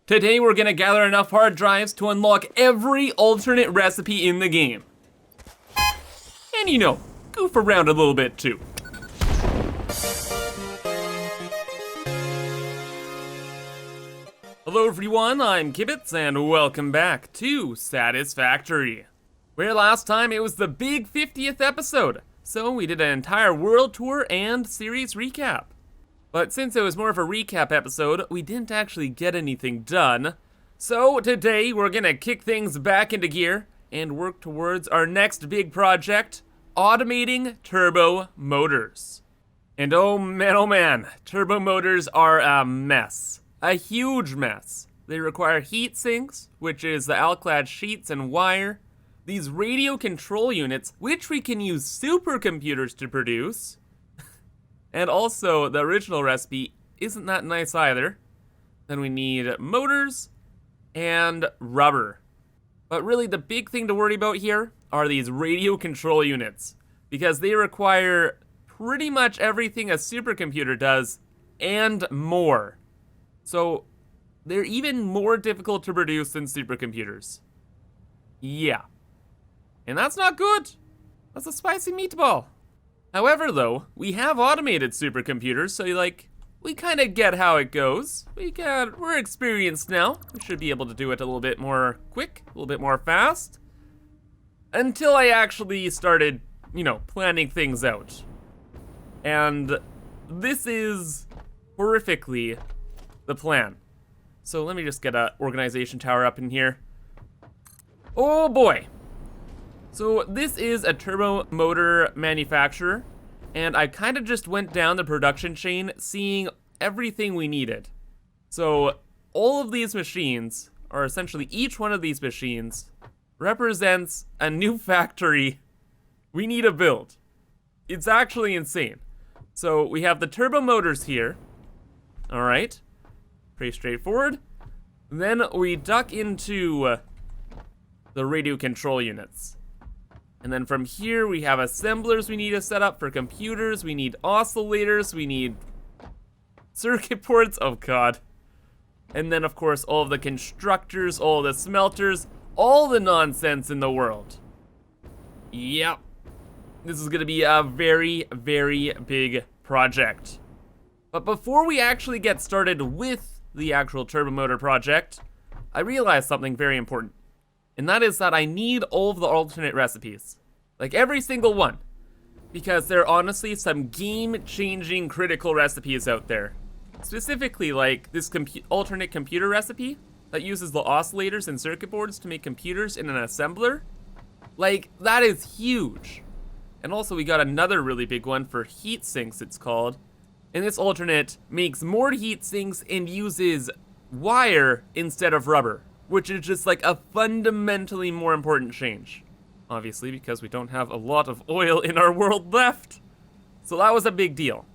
Today we're gonna gather enough hard drives to unlock every alternate recipe in the game. And you know, goof around a little bit too. Hello everyone, I'm Kibitz and welcome back to Satisfactory. Where last time it was the big 50th episode, so we did an entire world tour and series recap. But since it was more of a recap episode, we didn't actually get anything done. So today we're gonna kick things back into gear and work towards our next big project, automating turbo motors. And oh man, turbo motors are a mess. A huge mess. They require heat sinks, which is the alclad sheets and wire, these radio control units, which we can use supercomputers to produce, and also, the original recipe isn't that nice either. Then we need motors and rubber. But really, the big thing to worry about here are these radio control units, because they require pretty much everything a supercomputer does and more. So, they're even more difficult to produce than supercomputers. Yeah. And that's not good. That's a spicy meatball. However, though, we have automated supercomputers, so we kind of get how it goes. We're experienced now. We should be able to do it a little bit more quick, a little bit more fast. Until I actually started, planning things out. And this is horrifically the plan. So let me just get an organization tower up in here. Oh boy. So this is a turbo motor manufacturer, and I kind of just went down the production chain seeing everything we needed. So all of these machines, or essentially each one of these machines, represents a new factory we need to build. It's actually insane. So we have the turbo motors here. All right, pretty straightforward. Then we duck into the radio control units. And then from here, we have assemblers we need to set up for computers. We need oscillators. We need circuit boards. Oh, God. And then, of course, all of the constructors, all the smelters, all the nonsense in the world. Yep. This is going to be a very, very big project. But before we actually get started with the actual turbo motor project, I realized something very important. And that is that I need all of the alternate recipes. Like every single one. Because there are honestly some game-changing critical recipes out there. Specifically like this alternate computer recipe that uses the oscillators and circuit boards to make computers in an assembler. Like, that is huge. And also we got another really big one for heat sinks, it's called. And this alternate makes more heat sinks and uses wire instead of rubber, which is just like a fundamentally more important change. Obviously, because we don't have a lot of oil in our world left. So that was a big deal.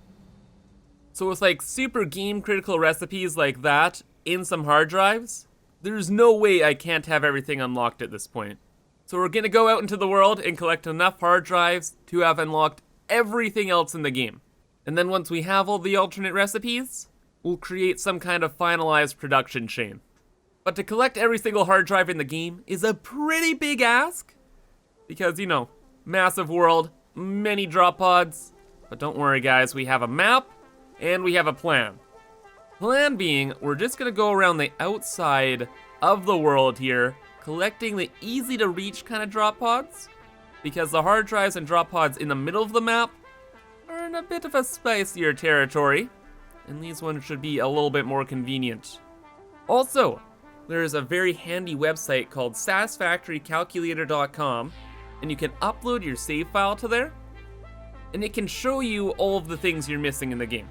So with like super game critical recipes like that in some hard drives, there's no way I can't have everything unlocked at this point. So we're gonna go out into the world and collect enough hard drives to have unlocked everything else in the game. And then once we have all the alternate recipes, we'll create some kind of finalized production chain. But to collect every single hard drive in the game is a pretty big ask. Because, massive world, many drop pods. But don't worry guys, we have a map and we have a plan. Plan being, we're just gonna go around the outside of the world here, collecting the easy to reach kind of drop pods. Because the hard drives and drop pods in the middle of the map are in a bit of a spicier territory. And these ones should be a little bit more convenient. Also, there's a very handy website called satisfactorycalculator.com, and you can upload your save file to there, and it can show you all of the things you're missing in the game.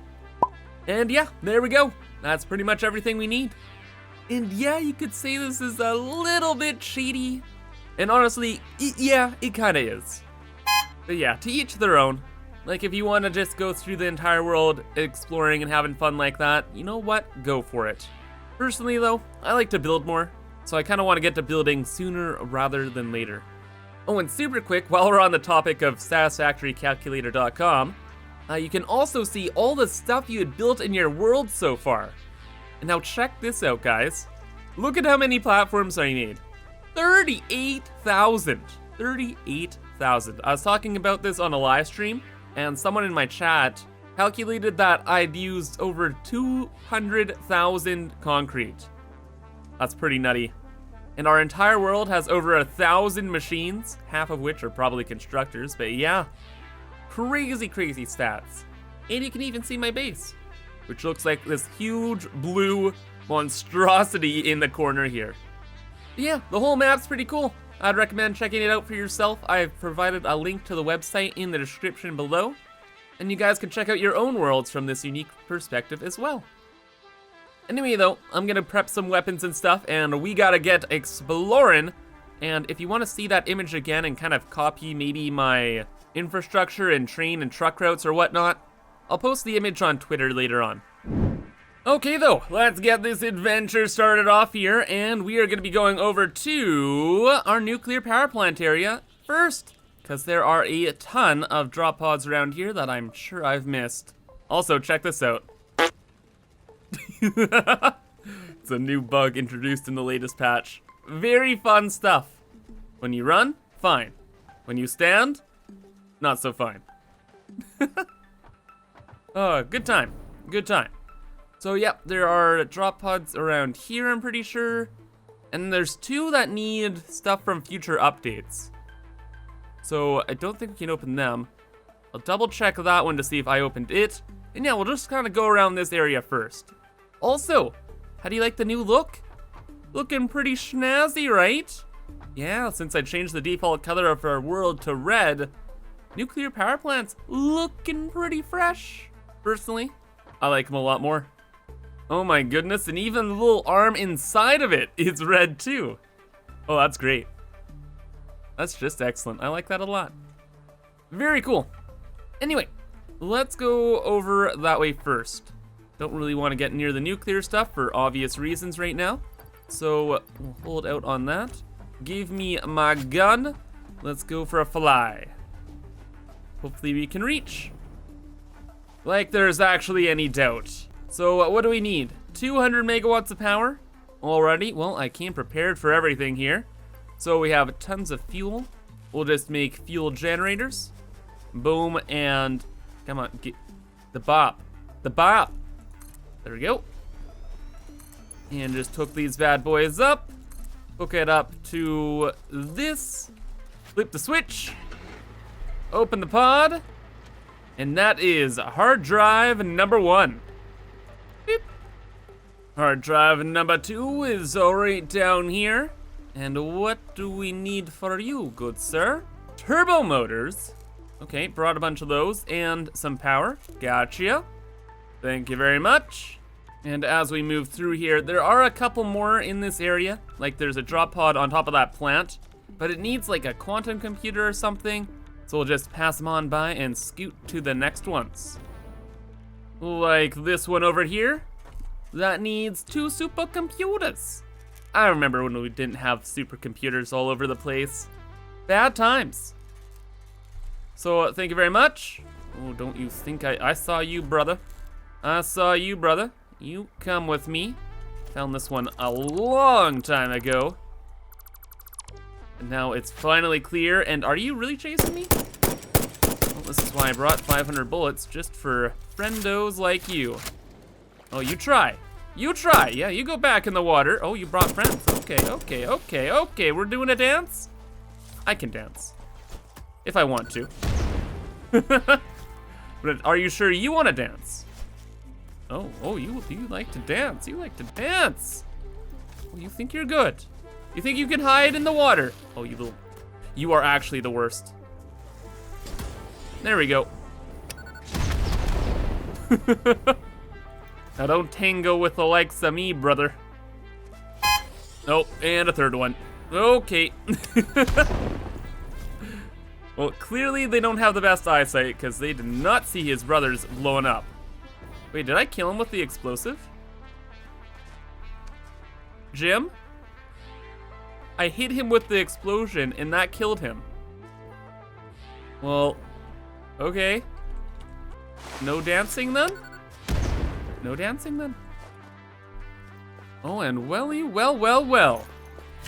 And yeah, there we go. That's pretty much everything we need. And yeah, you could say this is a little bit cheaty, and honestly, it kinda is. But yeah, to each their own. Like if you wanna just go through the entire world exploring and having fun like that, you know what, go for it. Personally though, I like to build more, so I kind of want to get to building sooner rather than later. Oh, and super quick, while we're on the topic of satisfactorycalculator.com, you can also see all the stuff you had built in your world so far. And now check this out, guys. Look at how many platforms I made. 38,000. 38,000. I was talking about this on a live stream, and someone in my chat calculated that I'd used over 200,000 concrete. That's pretty nutty. And our entire world has over 1,000 machines, half of which are probably constructors, but yeah. Crazy, crazy stats. And you can even see my base, which looks like this huge blue monstrosity in the corner here. But yeah, the whole map's pretty cool. I'd recommend checking it out for yourself. I've provided a link to the website in the description below, and you guys can check out your own worlds from this unique perspective as well. Anyway though, I'm gonna prep some weapons and stuff, and we gotta get exploring. And if you wanna see that image again and kind of copy maybe my infrastructure and train and truck routes or whatnot, I'll post the image on Twitter later on. Okay though, let's get this adventure started off here, and we are gonna be going over to our nuclear power plant area first, because there are a ton of drop pods around here that I'm sure I've missed. Also, check this out. It's a new bug introduced in the latest patch. Very fun stuff. When you run, fine. When you stand, not so fine. Oh, good time, good time. So yep, there are drop pods around here, I'm pretty sure. And there's 2 that need stuff from future updates. So I don't think we can open them. I'll double check that one to see if I opened it. And yeah, we'll just kind of go around this area first. Also, how do you like the new look? Looking pretty snazzy, right? Yeah, since I changed the default color of our world to red, nuclear power plants looking pretty fresh. Personally, I like them a lot more. Oh my goodness, and even the little arm inside of it is red too. Oh, that's great. That's just excellent. I like that a lot. Very cool. Anyway, let's go over that way first. Don't really want to get near the nuclear stuff for obvious reasons right now. So we'll hold out on that. Give me my gun. Let's go for a fly. Hopefully we can reach. Like there's actually any doubt. So what do we need? 200 megawatts of power already. Well, I came prepared for everything here. So we have tons of fuel. We'll just make fuel generators. Boom, and come on, get the bop. The bop. There we go. And just hook these bad boys up. Hook it up to this. Flip the switch. Open the pod. And that is hard drive number 1. Beep. Hard drive number 2 is right down here. And what do we need for you, good sir? Turbo motors. Okay, brought a bunch of those and some power. Gotcha. Thank you very much. And as we move through here, there are a couple more in this area. Like there's a drop pod on top of that plant, but it needs like a quantum computer or something. So we'll just pass them on by and scoot to the next ones. Like this one over here, that needs 2 supercomputers. I remember when we didn't have supercomputers all over the place. Bad times. So thank you very much. Oh, don't you think I saw you, brother. I saw you, brother. You come with me. Found this one a long time ago. And now it's finally clear. And are you really chasing me? Well, this is why I brought 500 bullets, just for friendos like you. Oh, you try. You try. Yeah, you go back in the water. Oh, you brought friends. Okay, okay, okay, okay. We're doing a dance? I can dance. If I want to. But are you sure you want to dance? Oh, you like to dance. You like to dance. Oh, you think you're good. You think you can hide in the water. Oh, you are actually the worst. There we go. Now don't tango with the likes of me, brother. Oh, and a third one. Okay. Well, clearly they don't have the best eyesight because they did not see his brothers blowing up. Wait, did I kill him with the explosive? Jim? I hit him with the explosion and that killed him. Well, okay. No dancing then? No dancing then? Oh, and well.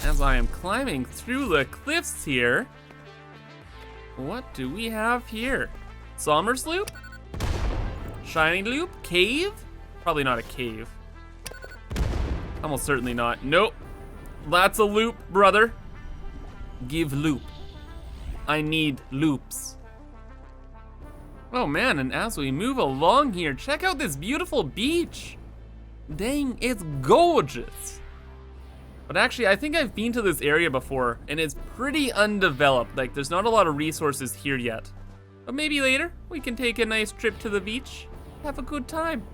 As I am climbing through the cliffs here, what do we have here? Sommer's Loop? Shiny Loop? Cave? Probably not a cave. Almost certainly not. Nope. That's a loop, brother. Give loop. I need loops. Oh man, and as we move along here, check out this beautiful beach. Dang, it's gorgeous. But actually, I think I've been to this area before, and it's pretty undeveloped. Like, there's not a lot of resources here yet. But maybe later, we can take a nice trip to the beach, have a good time.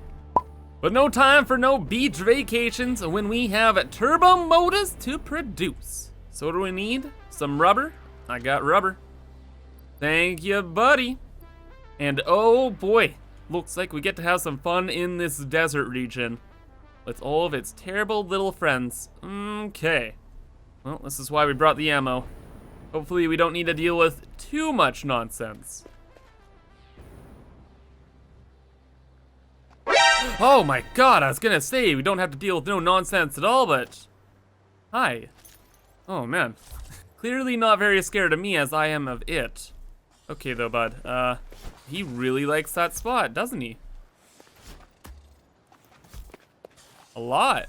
But no time for no beach vacations when we have turbo motors to produce. So what do we need? Some rubber? I got rubber. Thank you, buddy. And oh boy, looks like we get to have some fun in this desert region with all of its terrible little friends. Okay. Well, this is why we brought the ammo. Hopefully we don't need to deal with too much nonsense. Oh my god, I was gonna say we don't have to deal with no nonsense at all, but... Hi. Oh man. Clearly not very scared of me as I am of it. Okay though, bud. He really likes that spot, doesn't he? A lot.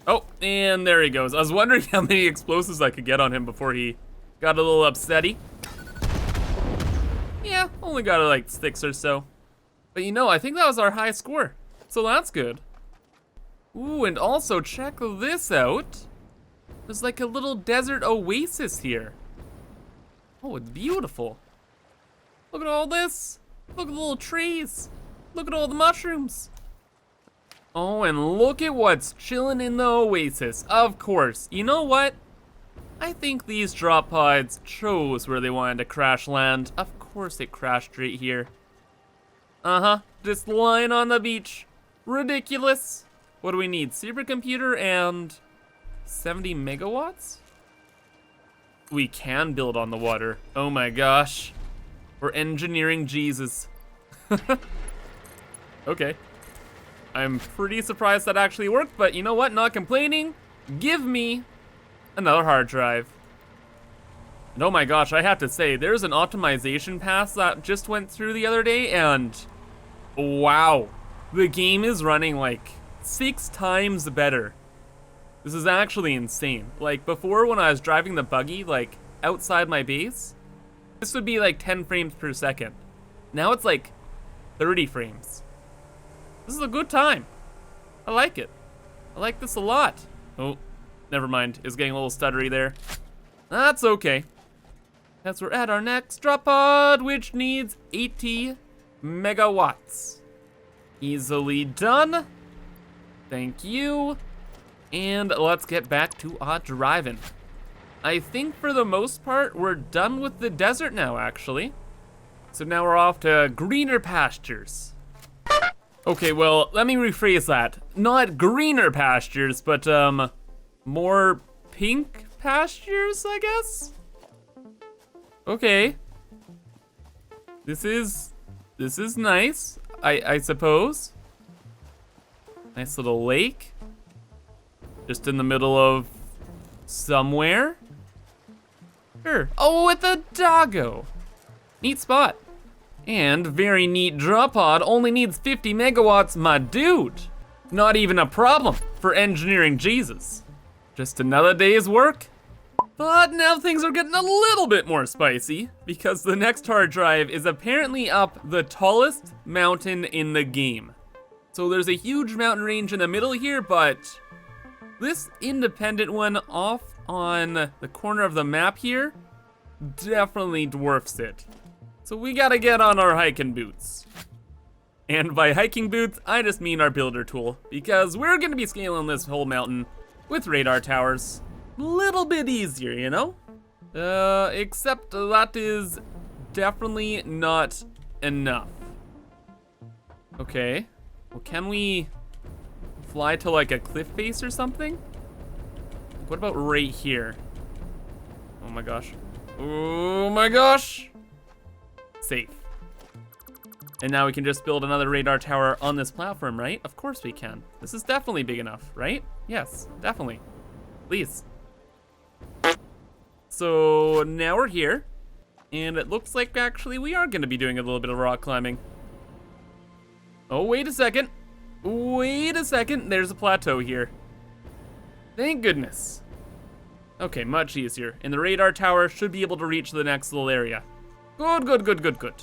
Oh, and there he goes. I was wondering how many explosives I could get on him before he got a little upsetty. Yeah, only got like 6 or so. But you know, I think that was our high score. So that's good. Ooh, and also check this out. There's like a little desert oasis here. Oh, it's beautiful. Look at all this. Look at the little trees. Look at all the mushrooms. Oh, and look at what's chilling in the oasis. Of course. You know what? I think these drop pods chose where they wanted to crash land. Of course it crashed right here. Uh-huh, just lying on the beach. Ridiculous. What do we need? Supercomputer and 70 megawatts? We can build on the water. Oh my gosh. We're engineering Jesus. Okay. I'm pretty surprised that actually worked, but you know what? Not complaining. Give me another hard drive. And oh my gosh, I have to say, there's an optimization pass that just went through the other day, and wow, the game is running like 6 times better. This is actually insane. Like before, when I was driving the buggy like outside my base, this would be like 10 frames per second. Now it's like 30 frames. This is a good time. I like it. I like this a lot. Oh, never mind. It's getting a little stuttery there. That's okay. As we're at our next drop pod, which needs 80 megawatts. Easily done. Thank you. And let's get back to our driving. I think for the most part, we're done with the desert now, actually. So now we're off to greener pastures. Okay, well, let me rephrase that. Not greener pastures, but more pink pastures, I guess? Okay. This is nice, I suppose. Nice little lake. Just in the middle of somewhere. Sure. Oh, it's a doggo. Neat spot. And very neat drop pod, only needs 50 megawatts, my dude. Not even a problem for engineering Jesus. Just another day's work. But now things are getting a little bit more spicy because the next hard drive is apparently up the tallest mountain in the game. So there's a huge mountain range in the middle here, but this independent one off on the corner of the map here definitely dwarfs it. So we gotta get on our hiking boots. And by hiking boots, I just mean our builder tool, because we're gonna be scaling this whole mountain with radar towers. Little bit easier, you know? Except that is definitely not enough. Okay, well, can we fly to like a cliff face or something? What about right here? Oh my gosh. Oh my gosh. Safe. And now we can just build another radar tower on this platform, right? Of course we can. This is definitely big enough, right? Yes, definitely. Please. So now we're here. And it looks like actually we are gonna be doing a little bit of rock climbing. Oh, wait a second. Wait a second, there's a plateau here. Thank goodness. Okay, much easier. And the radar tower should be able to reach the next little area. Good, good, good, good, good.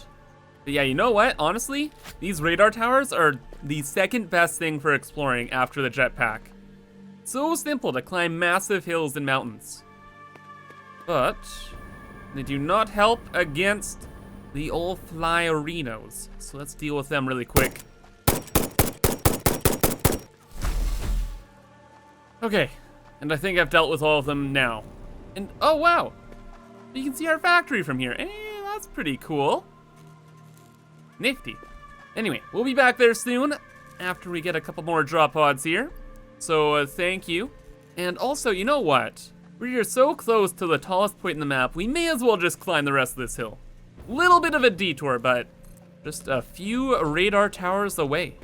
But yeah, you know what? Honestly, these radar towers are the second best thing for exploring after the jetpack. So simple to climb massive hills and mountains. But they do not help against the old flyerinos. So let's deal with them really quick. Okay, and I think I've dealt with all of them now. And oh wow, you can see our factory from here. Hey, that's pretty cool. Nifty. Anyway, we'll be back there soon after we get a couple more drop pods here. So thank you. And also, you know what? We're so close to the tallest point in the map, we may as well just climb the rest of this hill. Little bit of a detour, but just a few radar towers away.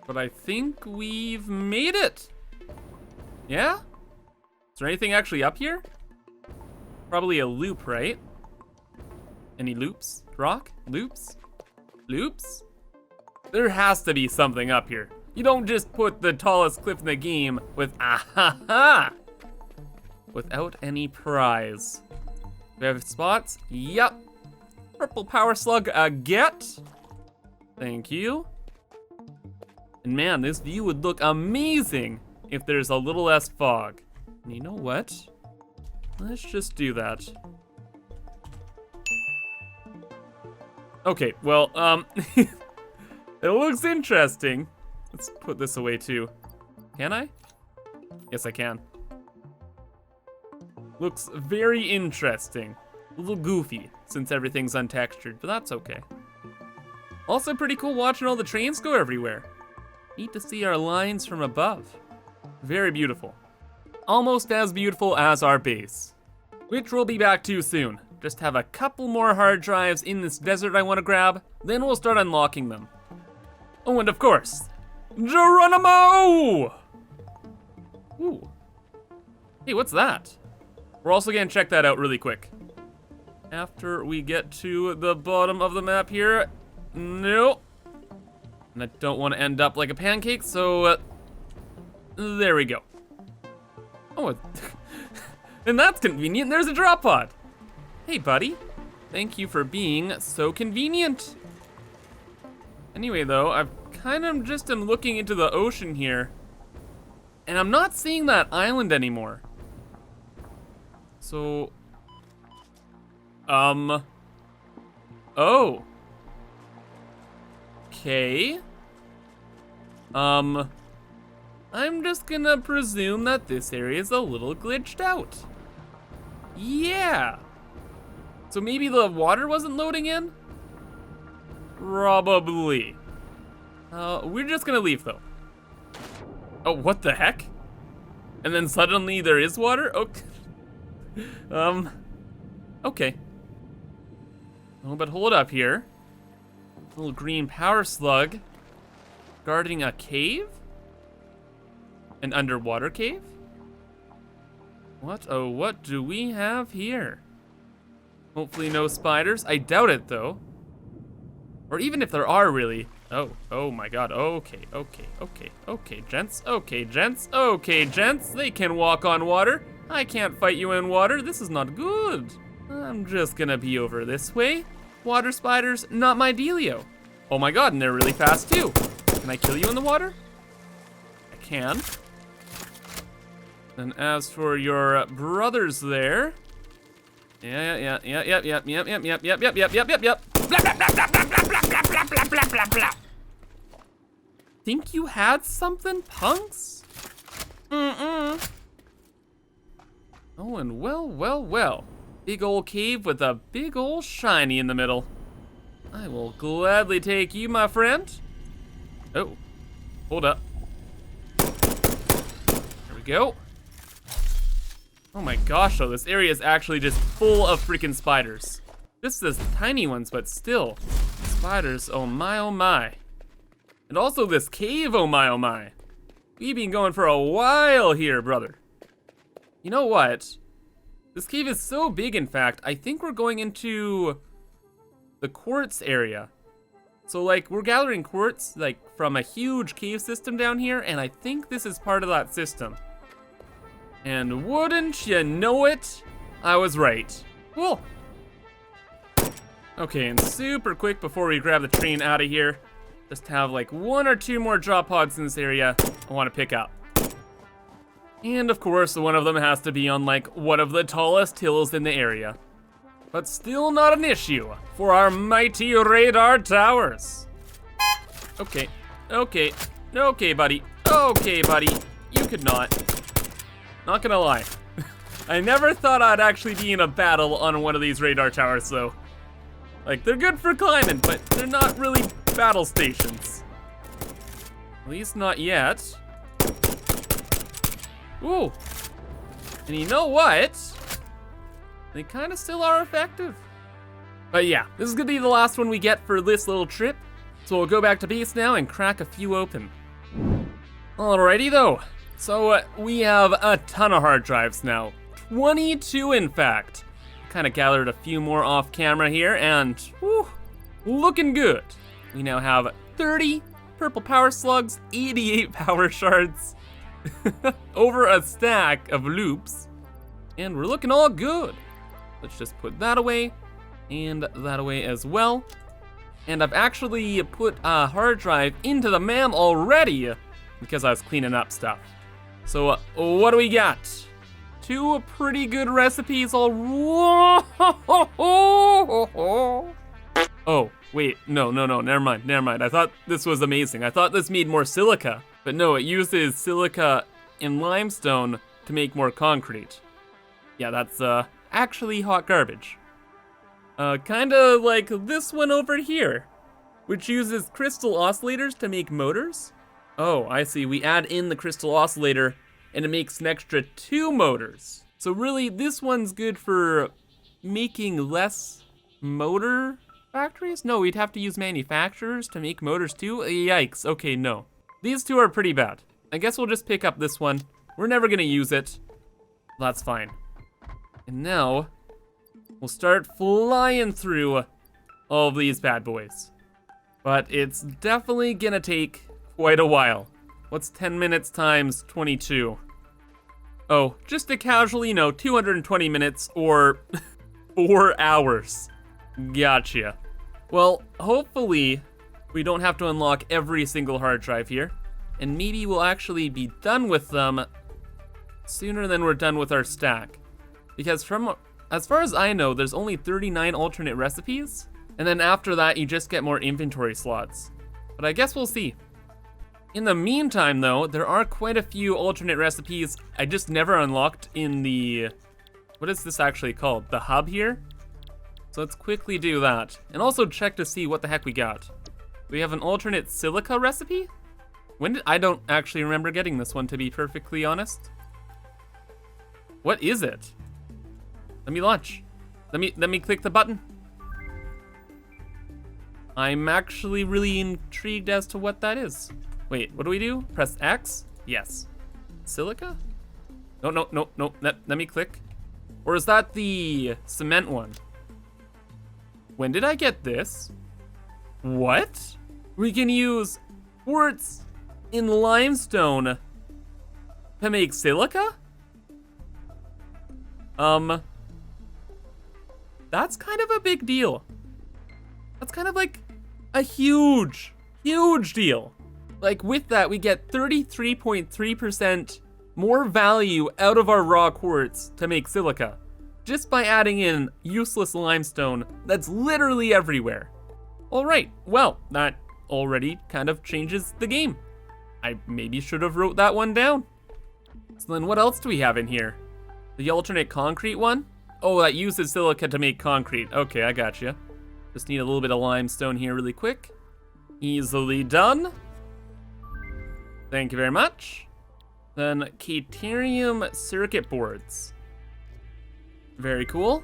But I think we've made it. Yeah? Is there anything actually up here? Probably a loop, right? Any loops? Rock? Loops? Loops? There has to be something up here. You don't just put the tallest cliff in the game with ah-ha-ha! Without any prize. We have spots? Yep. Purple power slug, get. Thank you. And man, this view would look amazing if there's a little less fog. And you know what? Let's just do that. Okay, well, it looks interesting. Let's put this away too. Can I? Yes, I can. Looks very interesting. A little goofy, since everything's untextured, but that's okay. Also pretty cool watching all the trains go everywhere. Neat to see our lines from above. Very beautiful. Almost as beautiful as our base, which we'll be back to soon. Just have a couple more hard drives in this desert I want to grab, then we'll start unlocking them. Oh, and of course, Geronimo! Ooh. Hey, what's that? We're also gonna check that out really quick. After we get to the bottom of the map here. No. And I don't want to end up like a pancake, so there we go. Oh, and that's convenient. There's a drop pod. Hey, buddy. Thank you for being so convenient. Anyway, though, I've kind of just am looking into the ocean here, and I'm not seeing that island anymore. So, oh. Okay. I'm just gonna presume that this area is a little glitched out. Yeah. So maybe the water wasn't loading in? Probably. We're just gonna leave though. Oh, what the heck? And then suddenly there is water? Okay. Okay. Oh, but hold up here. Little green power slug guarding a cave? An underwater cave? What? Oh, what do we have here? Hopefully no spiders. I doubt it though. Or even if there are really. Oh my god. Okay, gents. Okay, gents. They can walk on water. I can't fight you in water. This is not good. I'm just gonna be over this way. Water spiders, not my dealio. Oh my god, and they're really fast too. Can I kill you in the water? I can. And as for your brothers there. Yep. Think you had something, punks? Oh, and well. Big ol' cave with a big ol' shiny in the middle. I will gladly take you, my friend. Oh, hold up. There we go. Oh my gosh, though, this area is actually just full of freaking spiders. This is tiny ones, but still. Spiders, oh my, oh my. And also this cave, oh my, oh my. We've been going for a while here, brother. You know what? This cave is so big, in fact, I think we're going into the quartz area. So like, we're gathering quartz like from a huge cave system down here, and I think this is part of that system. And wouldn't you know it, I was right. Cool. Okay, and super quick before we grab the train out of here, just have like 1 or 2 more drop pods in this area I want to pick up. And of course, one of them has to be on like one of the tallest hills in the area. But still not an issue for our mighty radar towers. Okay, okay, okay, buddy. Okay, buddy, you could not. Not gonna lie. I never thought I'd actually be in a battle on one of these radar towers though. Like, they're good for climbing, but they're not really battle stations. At least not yet. Ooh. And you know what? They kind of still are effective. But yeah, this is gonna be the last one we get for this little trip. So we'll go back to base now and crack a few open. Alrighty though. So we have a ton of hard drives now. 22 in fact. Kind of gathered a few more off camera here and whew, looking good. We now have 30 purple power slugs, 88 power shards, over a stack of loops, and we're looking all good. Let's just put that away, and that away as well. And I've actually put a hard drive into the MAM already because I was cleaning up stuff. So what do we got? 2 pretty good recipes all. Oh, wait, no, never mind. I thought this was amazing. I thought this made more silica, but no, it uses silica and limestone to make more concrete. Yeah, that's actually hot garbage. Kinda like this one over here, which uses crystal oscillators to make motors. Oh, I see, we add in the crystal oscillator and it makes an extra 2 motors. So really, this one's good for making less motor factories? No, we'd have to use manufacturers to make motors too? Yikes, okay, no. These 2 are pretty bad. I guess we'll just pick up this one. We're never gonna use it. That's fine. And now, we'll start flying through all of these bad boys. But it's definitely gonna take quite a while. What's 10 minutes times 22? Oh, just to casually, 220 minutes or 4 hours. Gotcha. Well, hopefully we don't have to unlock every single hard drive here, and maybe we'll actually be done with them sooner than we're done with our stack. Because as far as I know, there's only 39 alternate recipes, and then after that you just get more inventory slots. But I guess we'll see. In the meantime though, there are quite a few alternate recipes I just never unlocked in the, what is this actually called? The hub here? So let's quickly do that. And also check to see what the heck we got. We have an alternate silica recipe? I don't actually remember getting this one, to be perfectly honest. What is it? Let me launch. Let me click the button. I'm actually really intrigued as to what that is. Wait, what do we do? Press X? Yes. Silica? No. Let me click. Or is that the cement one? When did I get this? What? We can use quartz in limestone to make silica? That's kind of a big deal. That's kind of like a huge deal. Like with that, we get 33.3% more value out of our raw quartz to make silica, just by adding in useless limestone that's literally everywhere. All right, well, that already kind of changes the game. I maybe should have wrote that one down. So then what else do we have in here? The alternate concrete one? Oh, that uses silica to make concrete. Okay, I gotcha. Just need a little bit of limestone here really quick. Easily done. Thank you very much. Then Caterium circuit boards. Very cool.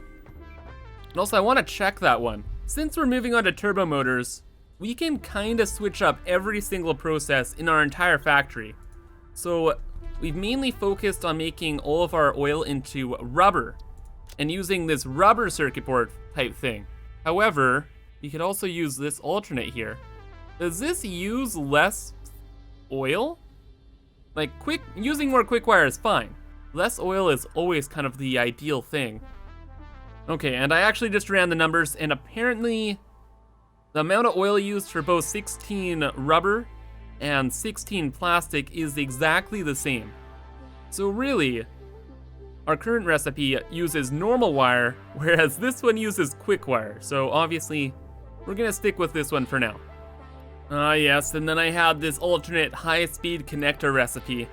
And also I want to check that one. Since we're moving on to turbo motors, we can kind of switch up every single process in our entire factory. So we've mainly focused on making all of our oil into rubber and using this rubber circuit board type thing. However, we could also use this alternate here. Does this use less oil? Like, using more quick wire is fine. Less oil is always kind of the ideal thing. Okay, and I actually just ran the numbers, and apparently the amount of oil used for both 16 rubber and 16 plastic is exactly the same. So really, our current recipe uses normal wire, whereas this one uses quick wire. So obviously, we're gonna stick with this one for now. Yes, and then I had this alternate high-speed connector recipe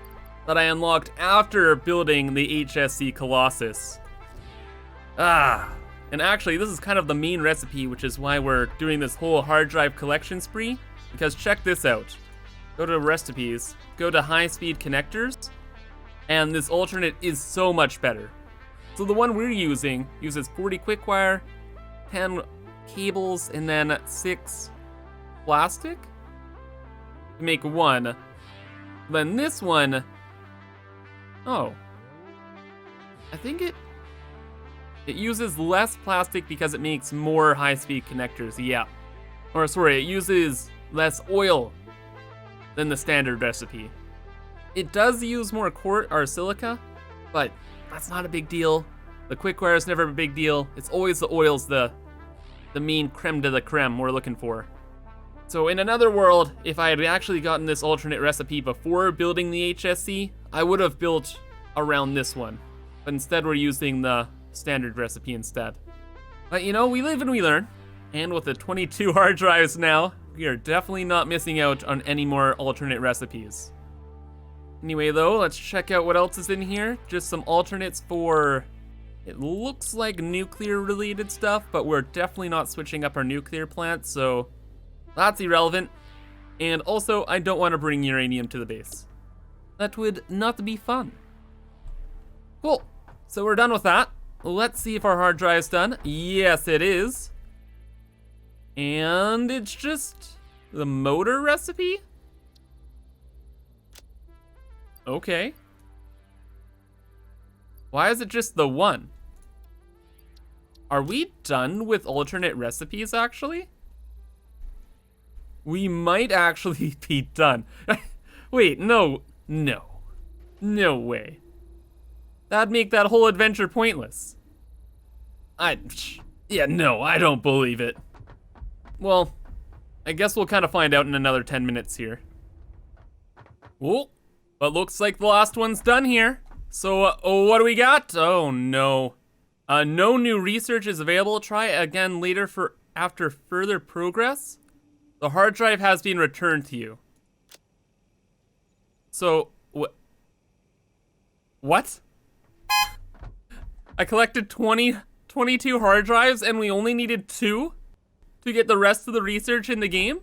that I unlocked after building the HSC Colossus. And actually, this is kind of the main recipe, which is why we're doing this whole hard drive collection spree, because check this out. Go to recipes, go to high-speed connectors, and this alternate is so much better. So the one we're using uses 40 quick wire, 10 cables, and then 6 plastic to make one. Then this one, oh, I think it uses less plastic because it makes more high-speed connectors, yeah. Or sorry, it uses less oil than the standard recipe. It does use more quartz or silica, but that's not a big deal. The quick wire is never a big deal. It's always the oils, the main creme de la creme we're looking for. So in another world, if I had actually gotten this alternate recipe before building the HSC, I would have built around this one. But instead we're using the standard recipe instead. But you know, we live and we learn. And with the 22 hard drives now, we are definitely not missing out on any more alternate recipes. Anyway though, let's check out what else is in here. Just some alternates for, it looks like nuclear related stuff, but we're definitely not switching up our nuclear plant, so that's irrelevant. And also, I don't want to bring uranium to the base. That would not be fun. Cool, so we're done with that. Let's see if our hard drive's done. Yes, it is. And it's just the motor recipe? Okay. Why is it just the one? Are we done with alternate recipes, actually? We might actually be done. Wait, no way. That'd make that whole adventure pointless. Yeah, no, I don't believe it. Well, I guess we'll kind of find out in another 10 minutes here. Well, but looks like the last one's done here. So, what do we got? Oh no. No new research is available. Try again later after further progress. The hard drive has been returned to you. So, what? I collected 22 hard drives and we only needed 2 to get the rest of the research in the game?